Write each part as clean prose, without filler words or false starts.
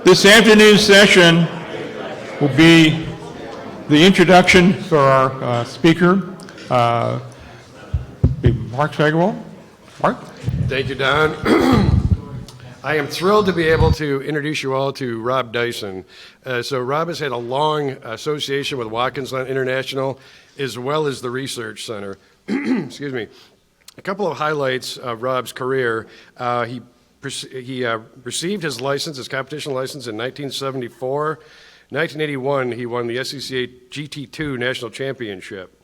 This afternoon's session will be the introduction for our speaker, be Mark Steigerwald. Mark? Thank you, Don. I am thrilled to be able to introduce you all to Rob Dyson. So Rob has had a long association with Watkins Glen International as well as the Research Center. Excuse me. A couple of highlights of Rob's career. He received his license, his competition license in 1974. 1981, he won the SCCA GTO National Championship.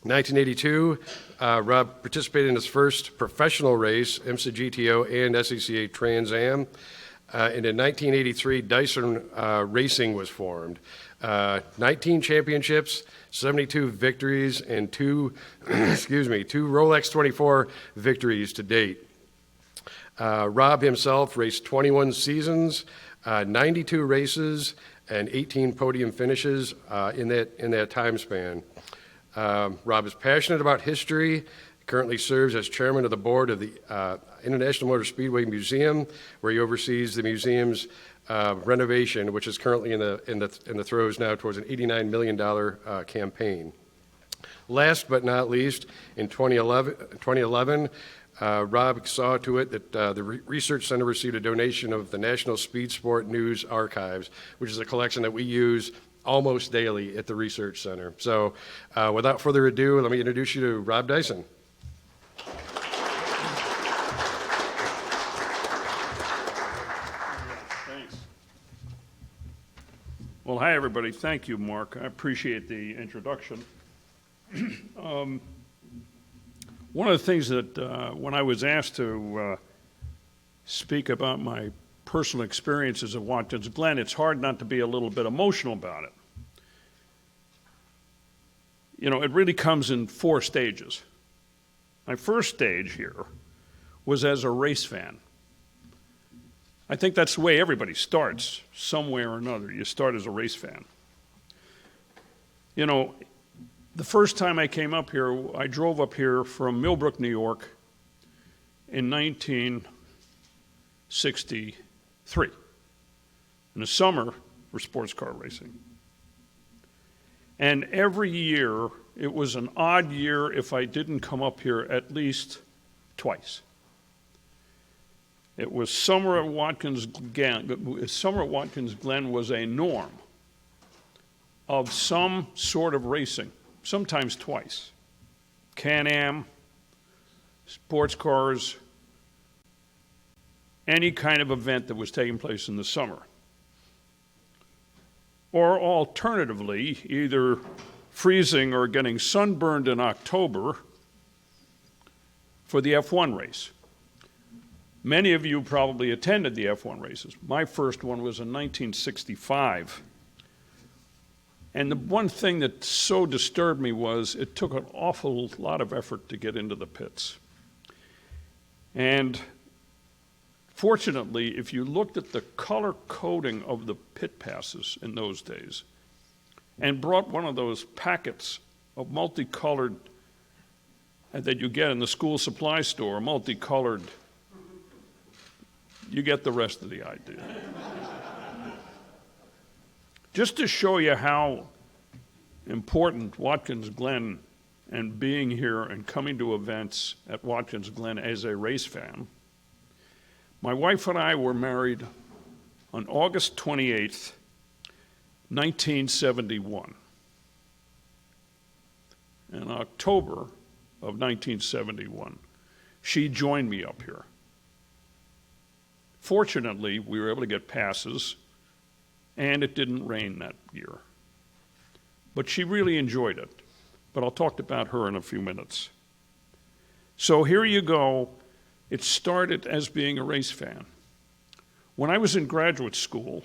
1982, Rob participated in his first professional race, IMSA GTO and SCCA Trans-Am. And in 1983, Dyson Racing was formed. 19 championships, 72 victories, and two Rolex 24 victories to date. Rob himself raced 21 seasons, 92 races, and 18 podium finishes in that time span. Rob is passionate about history, currently serves as chairman of the board of the International Motor Speedway Museum, where he oversees the museum's renovation, which is currently in the throes now towards an $89 million campaign. Last but not least, in 2011, Rob saw to it that the Research Center received a donation of the National Speed Sport News Archives, which is a collection that we use almost daily at the Research Center. So without further ado, let me introduce you to Rob Dyson. Thanks. Well, hi, everybody. Thank you, Mark. I appreciate the introduction. One of the things that when I was asked to speak about my personal experiences at Watkins Glen, it's hard not to be a little bit emotional about it. You know, it really comes in 4 stages. My first stage here was as a race fan. I think that's the way everybody starts, somewhere or another. You start as a race fan. You know, the first time I came up here, I drove up here from Millbrook, New York in 1963, in the summer for sports car racing. And every year, it was an odd year if I didn't come up here at least twice. It was summer at Watkins Glen. Summer at Watkins Glen was a norm of some sort of racing, sometimes twice. Can-Am, sports cars, any kind of event that was taking place in the summer. Or alternatively, either freezing or getting sunburned in October for the F1 race. Many of you probably attended the F1 races. My first one was in 1965. And the one thing that so disturbed me was it took an awful lot of effort to get into the pits. And fortunately, if you looked at the color coding of the pit passes in those days and brought one of those packets of multicolored that you get in the school supply store, multicolored, you get the rest of the idea. Just to show you how important Watkins Glen and being here and coming to events at Watkins Glen as a race fan, my wife and I were married on August 28th, 1971. In October of 1971, she joined me up here. Fortunately, we were able to get passes, and it didn't rain that year. But she really enjoyed it. But I'll talk about her in a few minutes. So here you go. It started as being a race fan. When I was in graduate school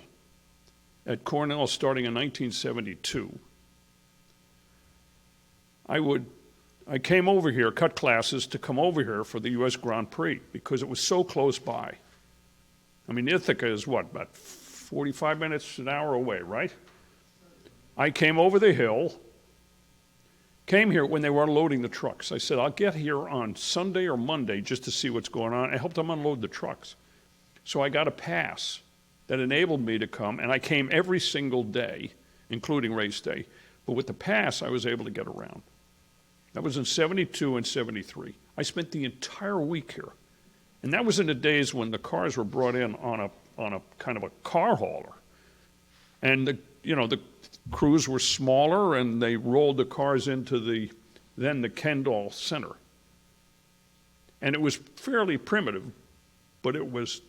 at Cornell starting in 1972, I came over here, cut classes to come over here for the US Grand Prix because it was so close by. I mean, Ithaca is what, about 45 minutes, an hour away, right? I came over the hill, came here when they were unloading the trucks. I said, I'll get here on Sunday or Monday just to see what's going on. I helped them unload the trucks. So I got a pass that enabled me to come, and I came every single day, including race day. But with the pass, I was able to get around. That was in 72 and 73. I spent the entire week here. And that was in the days when the cars were brought in on a kind of a car hauler. And the crews were smaller, and they rolled the cars into the Kendall Center. And it was fairly primitive, but it was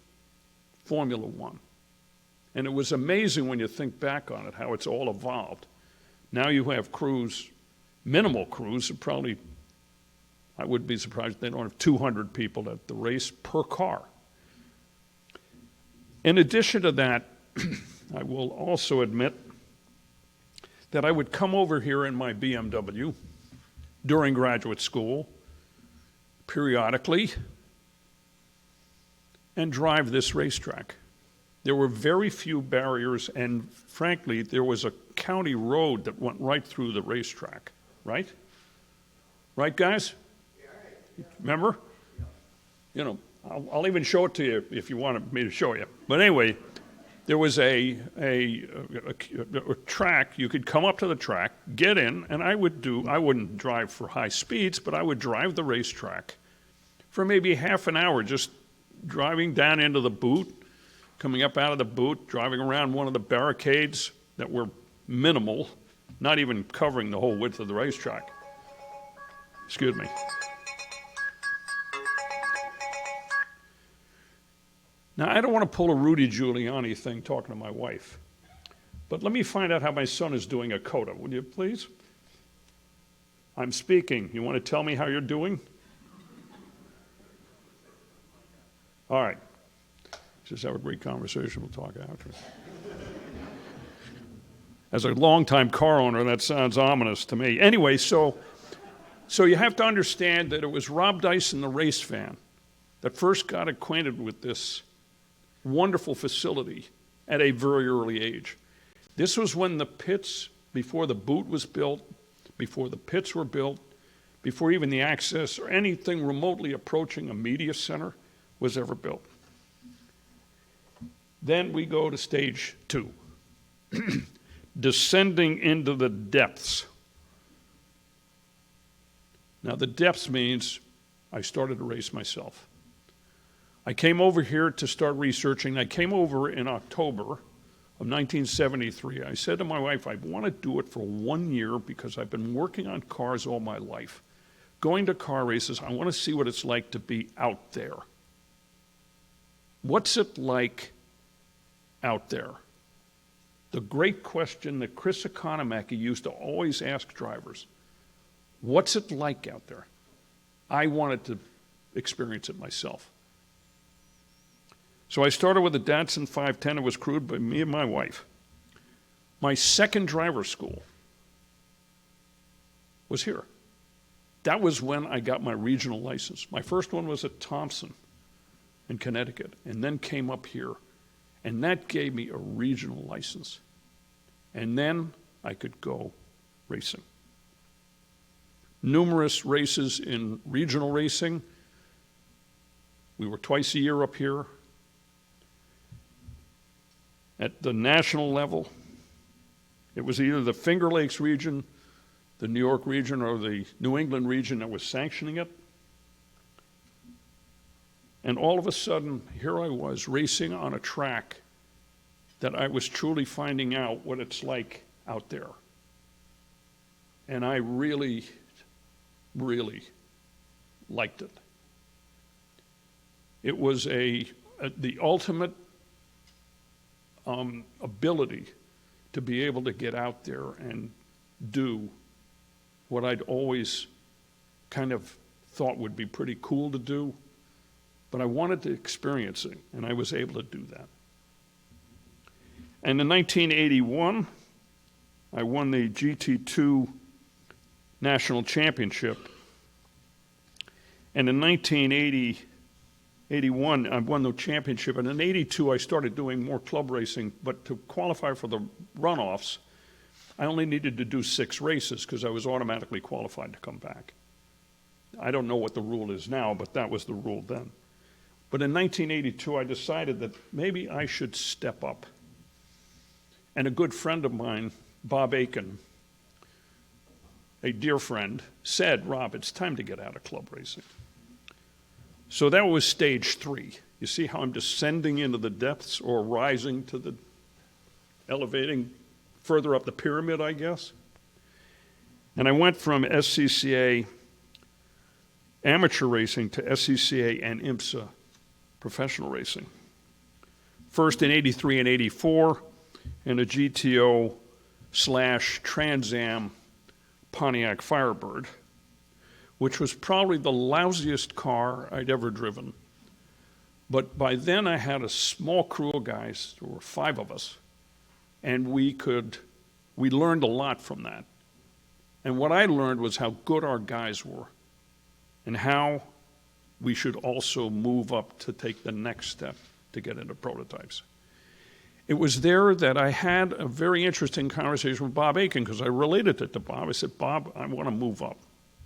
Formula One. And it was amazing when you think back on it, how it's all evolved. Now you have crews, minimal crews, probably, I would be surprised if they don't have 200 people at the race per car. In addition to that, I will also admit that I would come over here in my BMW during graduate school, periodically, and drive this racetrack. There were very few barriers, and frankly, there was a county road that went right through the racetrack, right? Right, guys? Remember? I'll even show it to you if you wanted me to show you. But anyway, there was a track. You could come up to the track, get in, and I wouldn't drive for high speeds, but I would drive the racetrack for maybe half an hour, just driving down into the boot, coming up out of the boot, driving around one of the barricades that were minimal, not even covering the whole width of the racetrack. Excuse me. Now, I don't want to pull a Rudy Giuliani thing talking to my wife, but let me find out how my son is doing at COTA, would you please? I'm speaking. You want to tell me how you're doing? All right. Just have a great conversation. We'll talk after. As a longtime car owner, that sounds ominous to me. Anyway, so you have to understand that it was Rob Dyson, the race fan, that first got acquainted with this wonderful facility at a very early age. This was when the pits, before the boot was built, before the pits were built, before even the access or anything remotely approaching a media center was ever built. Then we go to stage 2, descending into the depths. Now, the depths means I started to race myself. I came over here to start researching. I came over in October of 1973. I said to my wife, I want to do it for 1 year because I've been working on cars all my life. Going to car races, I want to see what it's like to be out there. What's it like out there? The great question that Chris Economaki used to always ask drivers, what's it like out there? I wanted to experience it myself. So I started with a Datsun 510. It was crewed by me and my wife. My second driver's school was here. That was when I got my regional license. My first one was at Thompson in Connecticut, and then came up here. And that gave me a regional license. And then I could go racing. Numerous races in regional racing. We were twice a year up here. At the national level, it was either the Finger Lakes region, the New York region, or the New England region that was sanctioning it. And all of a sudden, here I was racing on a track that I was truly finding out what it's like out there. And I really, really liked it. It was the ultimate ability to be able to get out there and do what I'd always kind of thought would be pretty cool to do, but I wanted to experience it, and I was able to do that. And in 1981, I won the GT2 National Championship, and in 1981, I won the championship, and in 82, I started doing more club racing, but to qualify for the runoffs, I only needed to do 6 races because I was automatically qualified to come back. I don't know what the rule is now, but that was the rule then. But in 1982, I decided that maybe I should step up. And a good friend of mine, Bob Aiken, a dear friend, said, Rob, it's time to get out of club racing. So that was stage 3. You see how I'm descending into the depths or rising to the, elevating further up the pyramid, I guess? And I went from SCCA amateur racing to SCCA and IMSA professional racing. First in 83 and 84 in a GTO / Trans-Am Pontiac Firebird, which was probably the lousiest car I'd ever driven. But by then I had a small crew of guys, there were 5 of us, and we learned a lot from that. And what I learned was how good our guys were and how we should also move up to take the next step to get into prototypes. It was there that I had a very interesting conversation with Bob Aiken because I related it to Bob. I said, Bob, I want to move up.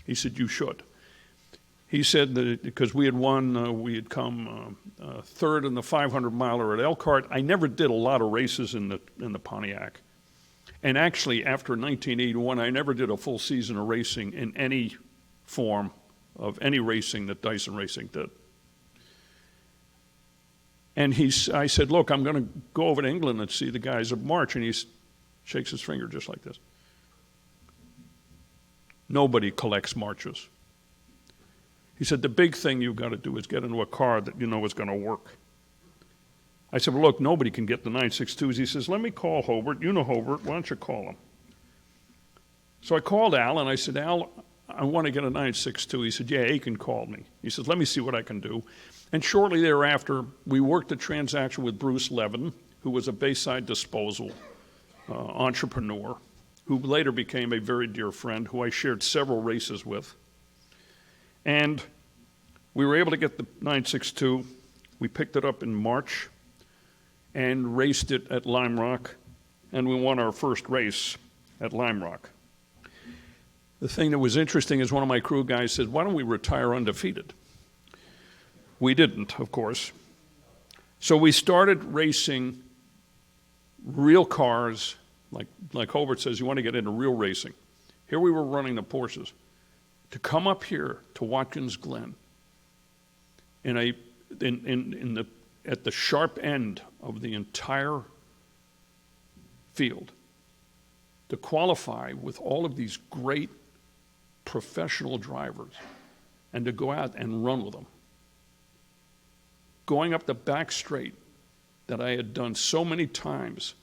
He said, you should. He said that because we had won, we had come third in the 500-miler at Elkhart. I never did a lot of races in the Pontiac. And actually, after 1981, I never did a full season of racing in any form of any racing that Dyson Racing did. And I said, look, I'm going to go over to England and see the guys at March. And he shakes his finger just like this. Nobody collects marches. He said, the big thing you've got to do is get into a car that you know is going to work. I said, well, look, nobody can get the 962s. He says, let me call Hobart. You know Hobart. Why don't you call him? So I called Al, and I said, Al, I want to get a 962. He said, yeah, Aiken called me. He says, let me see what I can do. And shortly thereafter, we worked a transaction with Bruce Levin, who was a Bayside Disposal entrepreneur, who later became a very dear friend, who I shared several races with. And we were able to get the 962. We picked it up in March and raced it at Lime Rock, and we won our first race at Lime Rock. The thing that was interesting is one of my crew guys said, why don't we retire undefeated? We didn't, of course. So we started racing real cars, like Hobart says, you want to get into real racing. Here we were running the Porsches. To come up here to Watkins Glen at the sharp end of the entire field, to qualify with all of these great professional drivers and to go out and run with them. Going up the back straight that I had done so many times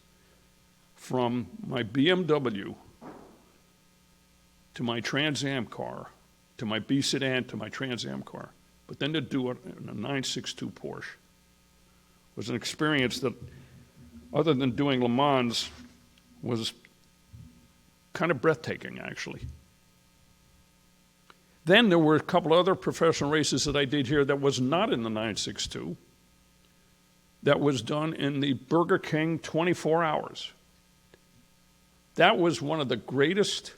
from my BMW to my Trans-Am car, to my B sedan, to my Trans-Am car, but then to do it in a 962 Porsche was an experience that, other than doing Le Mans, was kind of breathtaking, actually. Then there were a couple other professional races that I did here that was not in the 962, that was done in the Burger King 24 hours. That was one of the greatest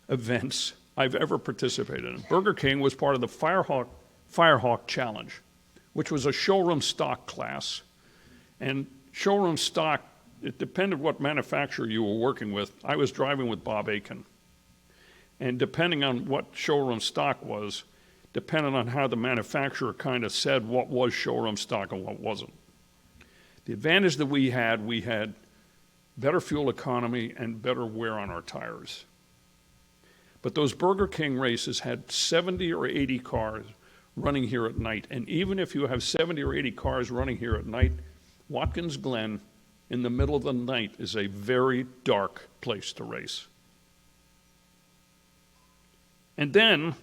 events I've ever participated in. Burger King was part of the Firehawk Challenge, which was a showroom stock class. And showroom stock, it depended what manufacturer you were working with. I was driving with Bob Aiken. And depending on what showroom stock was, depended on how the manufacturer kind of said what was showroom stock and what wasn't. The advantage that we had better fuel economy and better wear on our tires. But those Burger King races had 70 or 80 cars running here at night. And even if you have 70 or 80 cars running here at night, Watkins Glen in the middle of the night is a very dark place to race. And then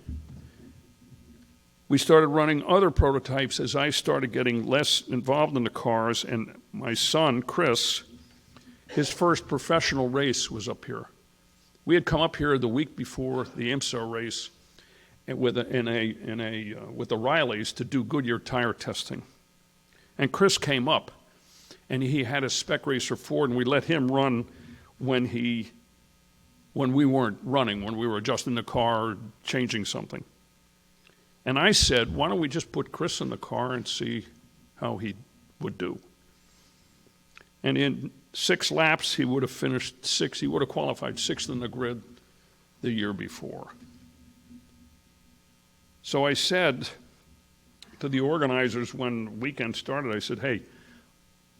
we started running other prototypes as I started getting less involved in the cars, and my son, Chris, his first professional race was up here. We had come up here the week before the IMSA race with the Rileys to do Goodyear tire testing. And Chris came up, and he had a spec racer Ford, and we let him run when we weren't running, when we were adjusting the car, changing something. And I said, why don't we just put Chris in the car and see how he would do? And in 6 laps, he would have finished 6th. He would have qualified 6th in the grid the year before. So I said to the organizers when the weekend started, I said, hey,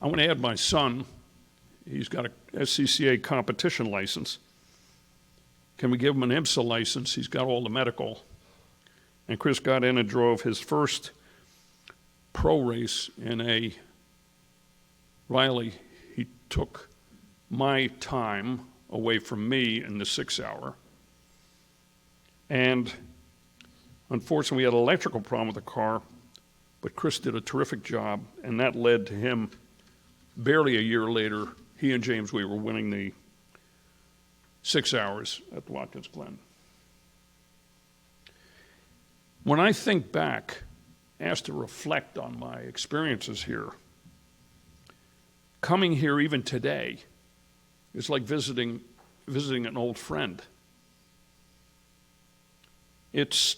I want to add my son. He's got a SCCA competition license. Can we give him an IMSA license? He's got all the medical. And Chris got in and drove his first pro race in a Riley. He took my time away from me in the 6 hour. And unfortunately, we had an electrical problem with the car, but Chris did a terrific job, and that led to him, barely a year later, he and James Wee were winning the 6 hours at Watkins Glen. When I think back, asked to reflect on my experiences here, coming here even today is like visiting an old friend. It's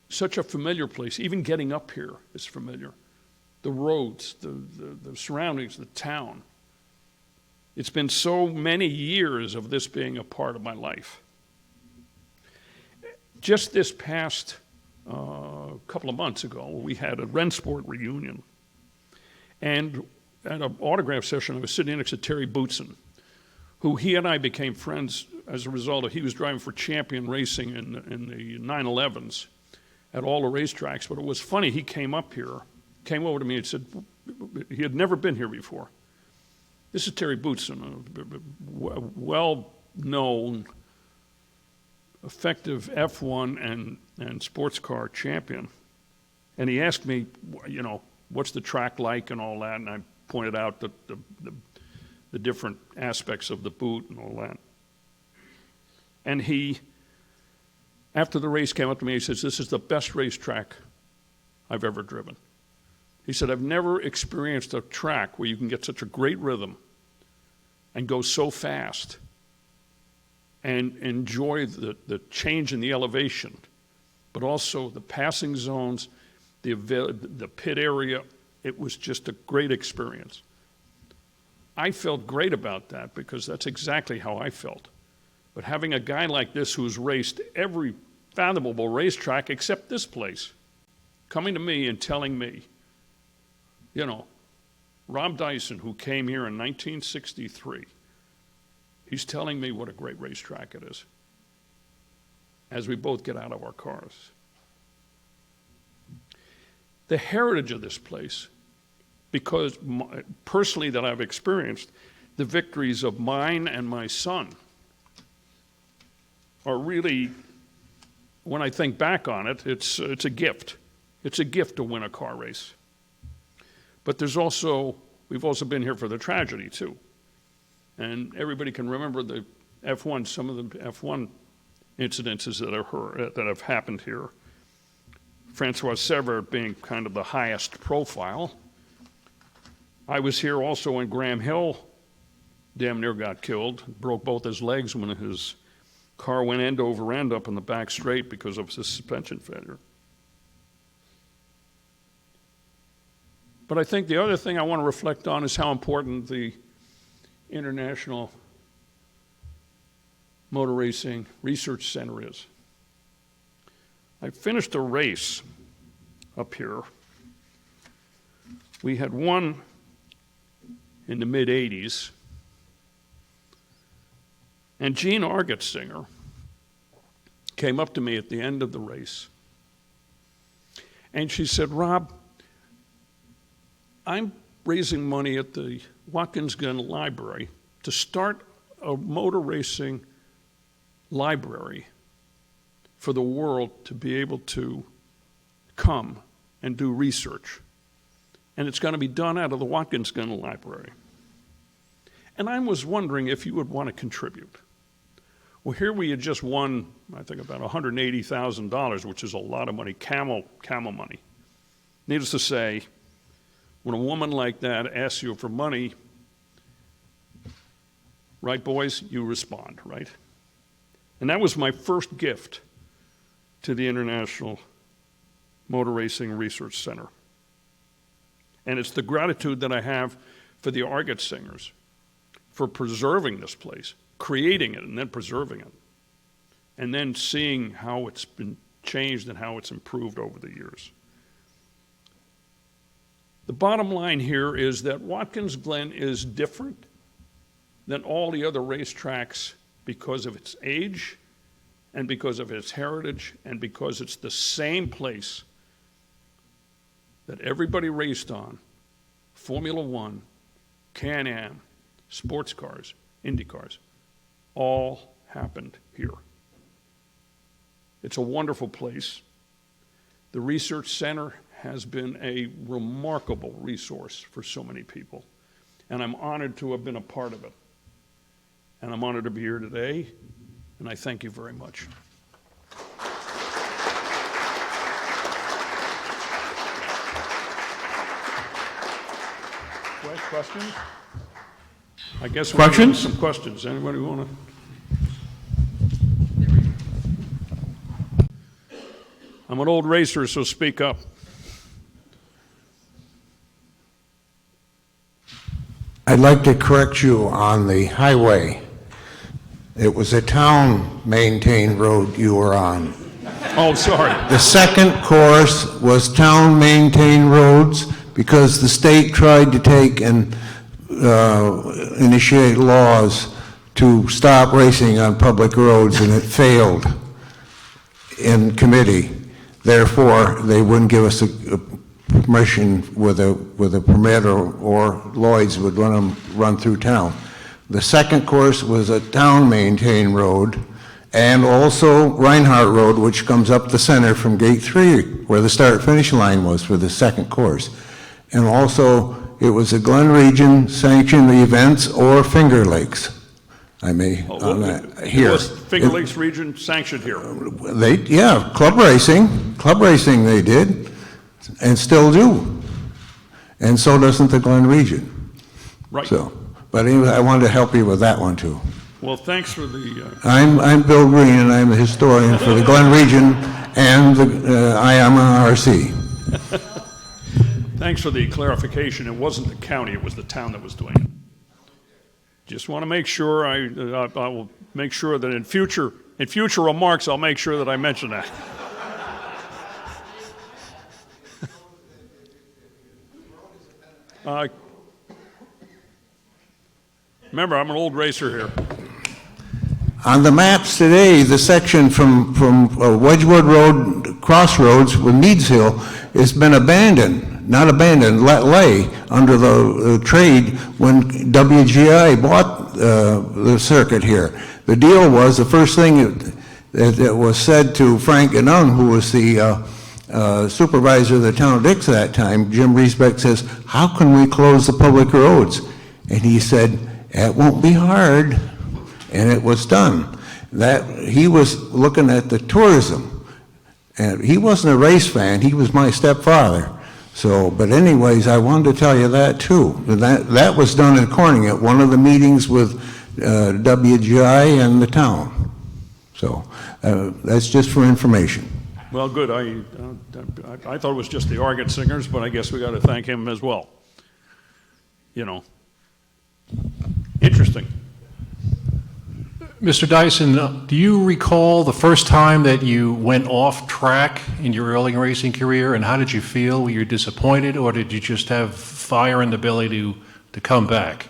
such a familiar place. Even getting up here is familiar. The roads, the surroundings, the town. It's been so many years of this being a part of my life. Just this past couple of months ago, we had a Rensport reunion. And at an autograph session, I was sitting next to Terry Bootson, who he and I became friends as a result of, he was driving for Champion Racing in the 911s at all the racetracks. But it was funny, he came up here, came over to me and said, he had never been here before. This is Terry Bootson, a well-known, effective F1 and sports car champion. And he asked me, you know, what's the track like and all that, and I pointed out the different aspects of the boot and all that. And he, after the race, came up to me and he says, this is the best racetrack I've ever driven. He said, I've never experienced a track where you can get such a great rhythm and go so fast and enjoy the change in the elevation, but also the passing zones, the pit area. It was just a great experience. I felt great about that because that's exactly how I felt. But having a guy like this who's raced every fathomable racetrack except this place, coming to me and telling me, you know, Rob Dyson, who came here in 1963, he's telling me what a great racetrack it is as we both get out of our cars. The heritage of this place, because personally that I've experienced, the victories of mine and my son are really, when I think back on it, it's a gift. It's a gift to win a car race. But we've also been here for the tragedy too. And everybody can remember the F1, some of the F1 incidences that have happened here. Francois Sever being kind of the highest profile. I was here also when Graham Hill damn near got killed, broke both his legs when his car went end over end up in the back straight because of his suspension failure. But I think the other thing I want to reflect on is how important the International Motor Racing Research Center is. I finished a race up here. We had won in the mid-'80s, and Jean Argetsinger came up to me at the end of the race, and she said, Rob, I'm raising money at the Watkins Glen Library to start a motor racing library for the world to be able to come and do research. And it's going to be done out of the Watkins Glen Library. And I was wondering if you would want to contribute. Well, here we had just won, I think, about $180,000, which is a lot of money, camel money. Needless to say, when a woman like that asks you for money, right, boys, you respond, right? And that was my first gift to the International Motor Racing Research Center. And it's the gratitude that I have for the Argot Singers for preserving this place, creating it and then preserving it, and then seeing how it's been changed and how it's improved over the years. The bottom line here is that Watkins Glen is different than all the other racetracks because of its age and because of its heritage and because it's the same place that everybody raced on: Formula One, Can-Am, sports cars, Indy cars, all happened here. It's a wonderful place. The research center has been a remarkable resource for so many people, and I'm honored to have been a part of it. And I'm honored to be here today, and I thank you very much. Questions? I guess we have Questions? some questions. Anybody want to? I'm an old racer, so speak up. I'd like to correct you on the highway. It was a town-maintained road you were on. Oh, sorry. The second course was town-maintained roads because the state tried to take and initiate laws to stop racing on public roads, and it failed in committee. Therefore, they wouldn't give us a permission with a permit, or Lloyd's would run through town. The second course was a town-maintained road, and also Reinhardt Road, which comes up the center from Gate 3, where the start-finish line was for the second course. And also, it was a Glen Region sanctioned events or Finger Lakes. I may, on that, here. It was Finger Lakes region sanctioned here. Yeah, club racing they did, and still do. And so doesn't the Glen region. Right. So, but anyway, I wanted to help you with that one too. Well, thanks for the... I'm Bill Green, and I'm a historian for the Glen region and the IMRRC. Thanks for the clarification. It wasn't the county, it was the town that was doing it. Just want to make sure, I will make sure that in future remarks, I'll make sure that I mention that. Remember, I'm an old racer here. On the maps today, the section from Wedgewood Road Crossroads with Meads Hill has been abandoned, not abandoned, let lay under the trade when WGI bought the circuit here. The deal was, the first thing that was said to Frank Gannon, who was the supervisor of the town of Dix at that time, Jim Riesbeck says, "How can we close the public roads?" And he said, "It won't be hard." And it was done. That he was looking at the tourism, and he wasn't a race fan. He was my stepfather. So, but anyways, I wanted to tell you that too. That was done in Corning at one of the meetings with WGI and the town. So that's just for information. Well, good. I thought it was just the Argot Singers, but I guess we got to thank him as well. You know, interesting. Mr. Dyson, do you recall the first time that you went off track in your early racing career, and how did you feel? Were you disappointed, or did you just have fire in the belly to come back?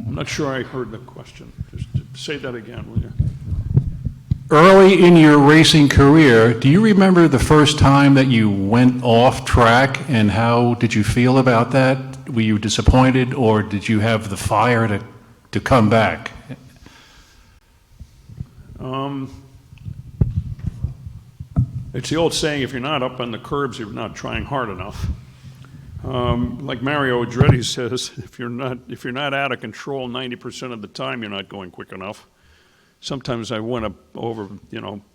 I'm not sure I heard the question. Just say that again, will you? Early in your racing career, do you remember the first time that you went off track, and how did you feel about that? Were you disappointed, or did you have the fire to come back? It's the old saying, if you're not up on the curbs, you're not trying hard enough. Like Mario Andretti says, if you're not out of control 90% of the time, you're not going quick enough. Sometimes I went up over,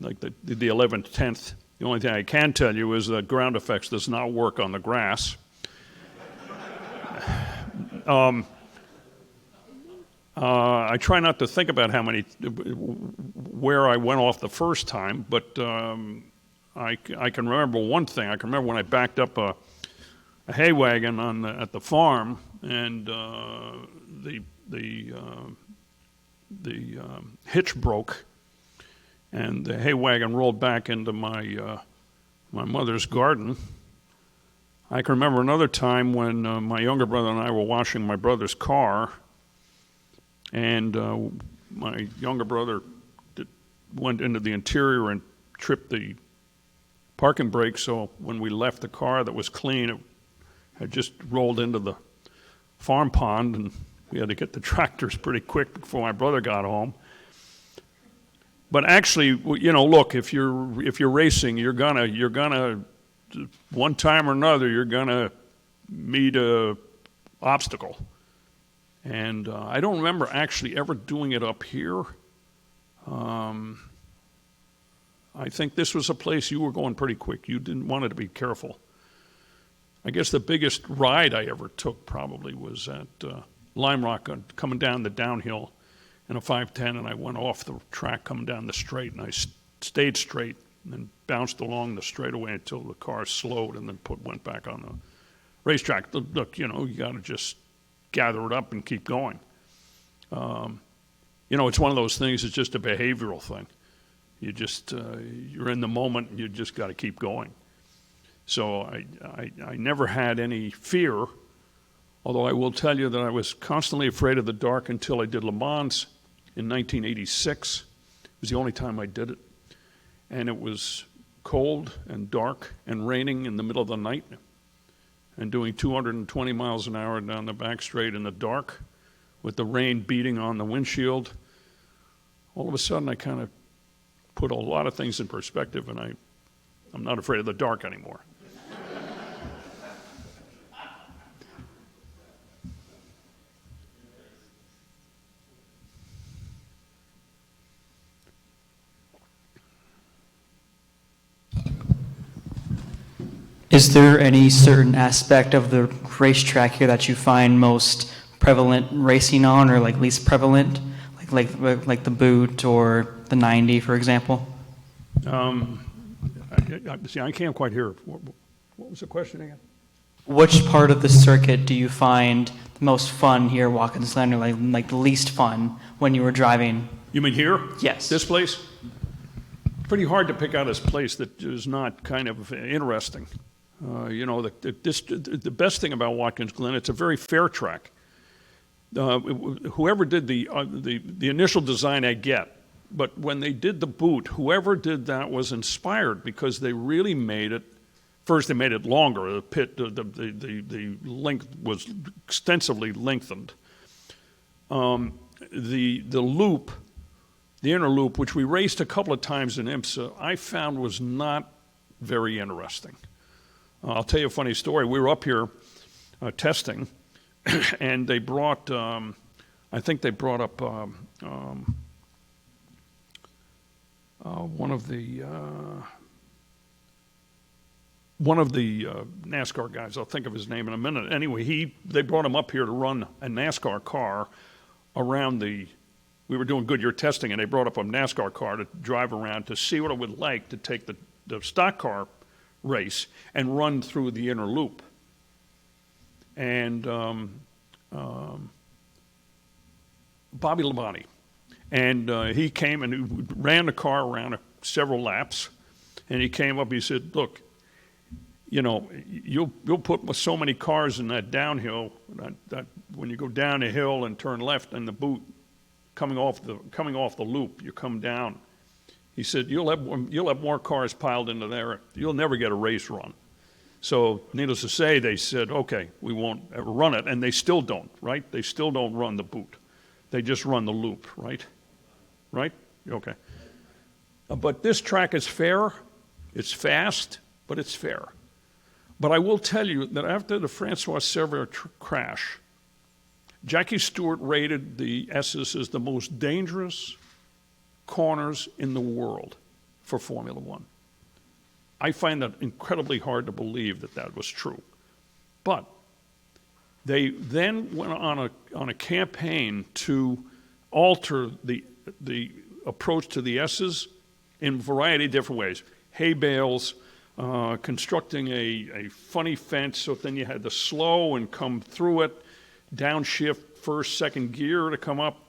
like the 11th, 10th. The only thing I can tell you is that ground effects does not work on the grass. I try not to think about where I went off the first time, but I can remember one thing. I can remember when I backed up a hay wagon at the farm, and the hitch broke, and the hay wagon rolled back into my mother's garden. I can remember another time when my younger brother and I were washing my brother's car, and my younger brother went into the interior and tripped the parking brake, so when we left the car that was clean, it had just rolled into the farm pond, and we had to get the tractors pretty quick before my brother got home. But actually, look, if you're racing, you're gonna one time or another, you're gonna meet a obstacle. And I don't remember actually ever doing it up here. I think this was a place you were going pretty quick. You didn't want to be careful. I guess the biggest ride I ever took probably was at Lime Rock, coming down the downhill in a 510, and I went off the track coming down the straight, and I stayed straight and then bounced along the straightaway until the car slowed, and then went back on the racetrack. Look, you got to just gather it up and keep going. It's one of those things, it's just a behavioral thing. You just, you're in the moment, and you just got to keep going. So I never had any fear, although I will tell you that I was constantly afraid of the dark until I did Le Mans in 1986. It was the only time I did it. And it was cold and dark and raining in the middle of the night, and doing 220 miles an hour down the back straight in the dark with the rain beating on the windshield. All of a sudden, I kind of put a lot of things in perspective, and I'm not afraid of the dark anymore. Is there any certain aspect of the racetrack here that you find most prevalent racing on, or like least prevalent, like the boot or the 90, for example? I can't quite hear. What was the question again? Which part of the circuit do you find the most fun here, Watkins Glen, or like the least fun when you were driving? You mean here? Yes. This place? Pretty hard to pick out a place that is not kind of interesting. The best thing about Watkins Glen, it's a very fair track. Whoever did the initial design, I get, but when they did the boot, whoever did that was inspired, because they really made it. First, they made it longer. The pit, the length was extensively lengthened. The loop, the inner loop, which we raced a couple of times in IMSA, I found was not very interesting. I'll tell you a funny story. We were up here testing, and they brought, I think they brought up one of the NASCAR guys. I'll think of his name in a minute. Anyway, they brought him up here to run a NASCAR car around we were doing Goodyear testing, and they brought up a NASCAR car to drive around to see what it would like to take the stock car race and run through the inner loop. And Bobby Labonte. And he came and ran the car around several laps, and he came up, he said, look, you'll put so many cars in that downhill, that when you go down a hill and turn left in the boot, coming off the loop, you come down. He said, you'll have more cars piled into there. You'll never get a race run. So needless to say, they said, okay, we won't ever run it. And they still don't, right? They still don't run the boot. They just run the loop, right? Right? Okay. But this track is fair. It's fast, but it's fair. But I will tell you that after the Francois Cerver crash, Jackie Stewart rated the S's as the most dangerous corners in the world for Formula One. I find that incredibly hard to believe that was true. But they then went on a campaign to alter the approach to the S's in a variety of different ways. hay bales, constructing a funny fence, so then you had to slow and come through it, downshift first, second gear to come up.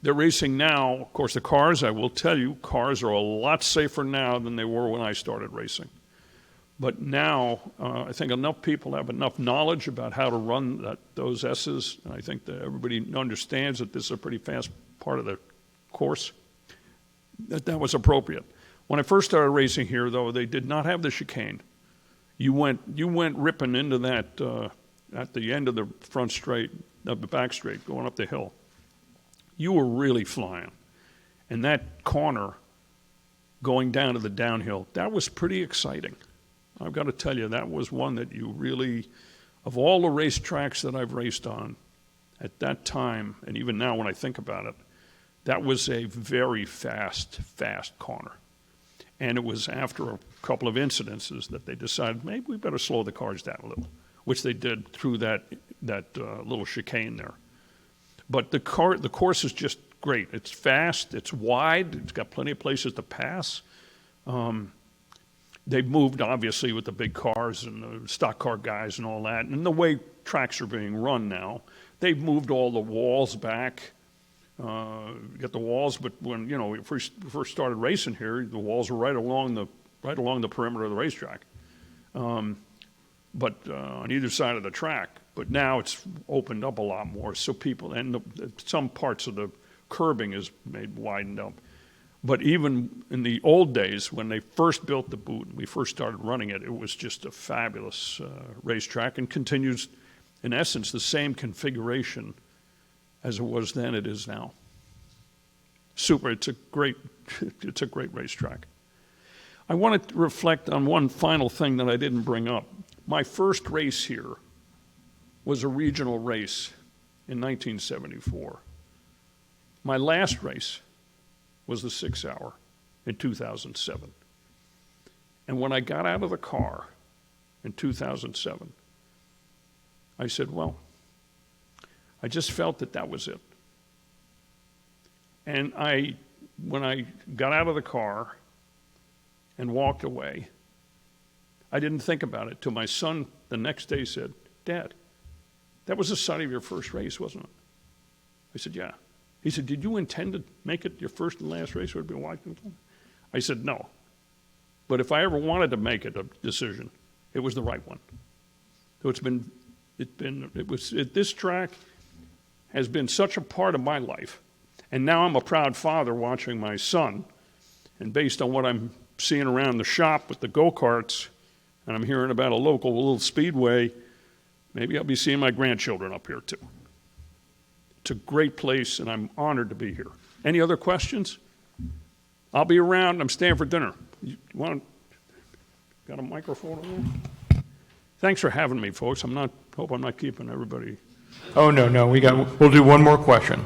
They're racing now. Of course, the cars, I will tell you, cars are a lot safer now than they were when I started racing. But now, I think enough people have enough knowledge about how to run those S's, and I think that everybody understands that this is a pretty fast part of the course, that was appropriate. When I first started racing here, though, they did not have the chicane. You went ripping into that at the end of the front straight, of the back straight, going up the hill. You were really flying. And that corner going down to the downhill, that was pretty exciting. I've got to tell you, that was one that you really, of all the racetracks that I've raced on at that time, and even now when I think about it, that was a very fast corner. And it was after a couple of incidences that they decided maybe we better slow the cars down a little, which they did through that little chicane there. But the course is just great. It's fast, it's wide, it's got plenty of places to pass. They've moved, obviously, with the big cars and the stock car guys and all that. And the way tracks are being run now, they've moved all the walls back. Get the walls, but when we first started racing here, the walls were right along the perimeter of the racetrack, but on either side of the track. But now it's opened up a lot more, so people some parts of the curbing is widened up. But even in the old days, when they first built the boot and we first started running it, it was just a fabulous racetrack and continues, in essence, the same configuration as it was then, it is now. Super, it's a great racetrack. I want to reflect on one final thing that I didn't bring up. My first race here was a regional race in 1974. My last race was the 6 hour in 2007. And when I got out of the car in 2007, I said, well, I just felt that was it. And when I got out of the car and walked away, I didn't think about it till my son the next day said, Dad, that was the site of your first race, wasn't it? I said, yeah. He said, did you intend to make it your first and last race, or would it be Watkins Glen? I said, no. But if I ever wanted to make it a decision, it was the right one. So this track has been such a part of my life. And now I'm a proud father watching my son. And based on what I'm seeing around the shop with the go-karts, and I'm hearing about a local little speedway, maybe I'll be seeing my grandchildren up here too. It's a great place, and I'm honored to be here. Any other questions? I'll be around. I'm staying for dinner. Got a microphone on there? Thanks for having me, folks. Hope I'm not keeping everybody. Oh, no, we'll do one more question.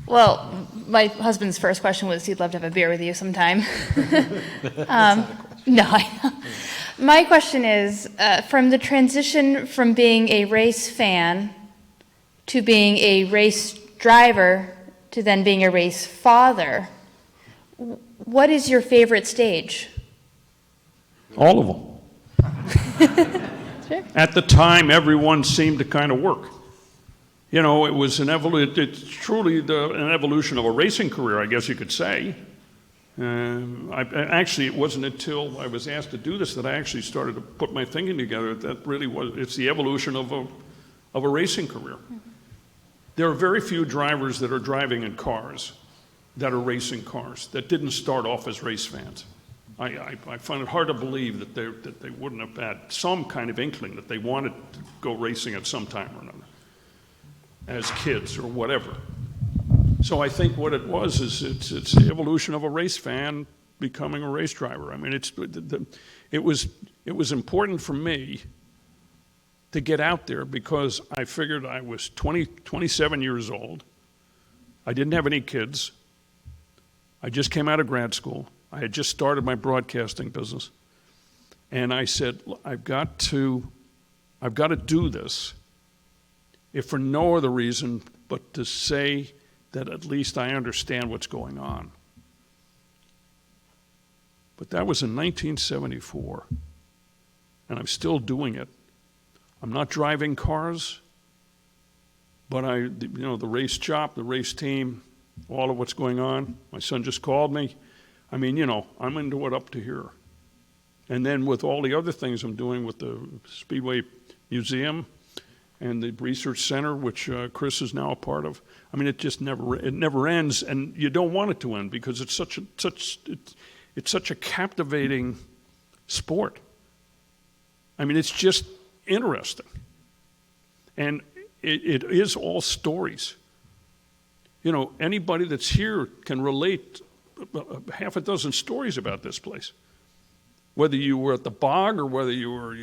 Well, my husband's first question was he'd love to have a beer with you sometime. No, I know. My question is, from the transition from being a race fan to being a race driver to then being a race father, what is your favorite stage? All of them. Sure. At the time, everyone seemed to kind of work. It was it's truly an evolution of a racing career, I guess you could say. Actually, it wasn't until I was asked to do this that I actually started to put my thinking together. That really it's the evolution of a racing career. Mm-hmm. There are very few drivers that are driving in cars that are racing cars that didn't start off as race fans. I find it hard to believe that they wouldn't have had some kind of inkling that they wanted to go racing at some time or another, as kids or whatever. So I think what it was is it's the evolution of a race fan becoming a race driver. I mean, it was important for me to get out there because I figured I was 27 years old. I didn't have any kids. I just came out of grad school. I had just started my broadcasting business. And I said, I've got to I've got to do this, if for no other reason but to say that at least I understand what's going on. But that was in 1974, and I'm still doing it. I'm not driving cars, but the race shop, the race team, all of what's going on. My son just called me. I mean, I'm into it up to here. And then with all the other things I'm doing with the Speedway Museum and the Research Center, which Chris is now a part of, I mean, it never ends, and you don't want it to end because it's such a captivating sport. I mean, it's just interesting. And it is all stories. Anybody that's here can relate half a dozen stories about this place. Whether you were at the bog or whether you were,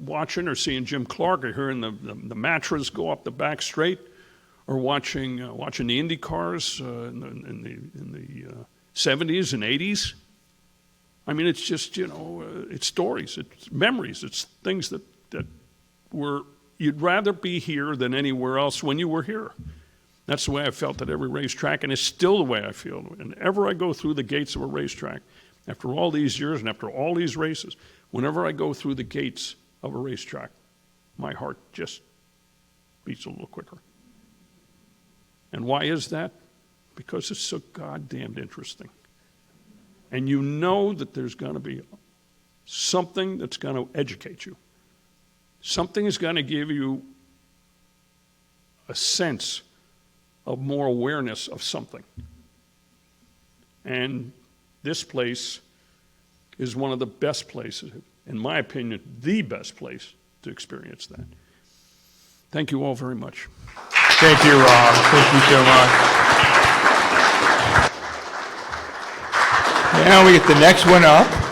watching or seeing Jim Clark or hearing the Matras go up the back straight, or watching the Indy cars in the 70s and 80s. I mean, it's just, it's stories, it's memories, it's things that you'd rather be here than anywhere else when you were here. That's the way I felt at every racetrack, and it's still the way I feel. Whenever I go through the gates of a racetrack, after all these years and after all these races, whenever I go through the gates of a racetrack, my heart just beats a little quicker. And why is that? Because it's so goddamned interesting. And you know that there's going to be something that's going to educate you. Something is going to give you a sense of more awareness of something. And this place is one of the best places, in my opinion, the best place to experience that. Thank you all very much. Thank you, Rob. Thank you so much. Now we get the next one up.